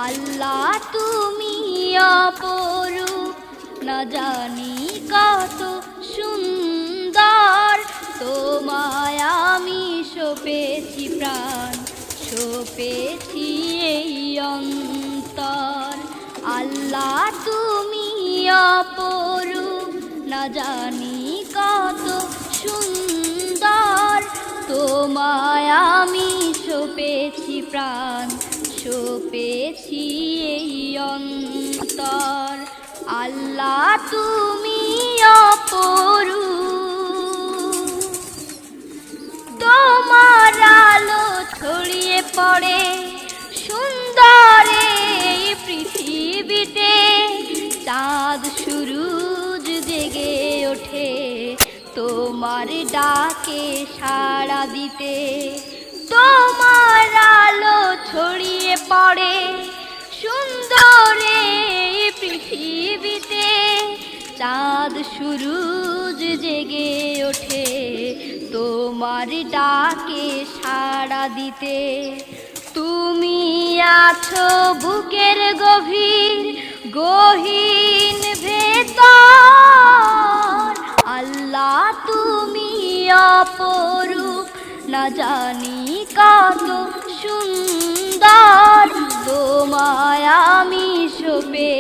আল্লাহ তুমি অপরূপ, না জানি কত সুন্দর। তোমায় আমি সপেছি প্রাণ, সপেছি এই অন্তর। আল্লাহ তুমি অপরূপ, না জানি কত সুন্দর। তোমায় আমি সপেছি প্রাণ, সপেছি এই অন্তর। আল্লাহ তুমি অপরূপ, তোমার আলো ছড়িয়ে পড়ে সুন্দর এই পৃথিবীতে। চাঁদ সূরজ জেগে ওঠে তোমার ডাকে সাড়া দিতে। তোমার আলো ছড়িয়ে পড়ে সুন্দর এই পৃথিবীতে। চাঁদ সূরজ জেগে ওঠে তোমার ডাকে সাড়া দিতে। তুমি আছো বুকের গভীর গহীন ভেতর। আল্লাহ তুমি অপরূপ, না জানি কত সুন্দর। তোমায় আমি সপে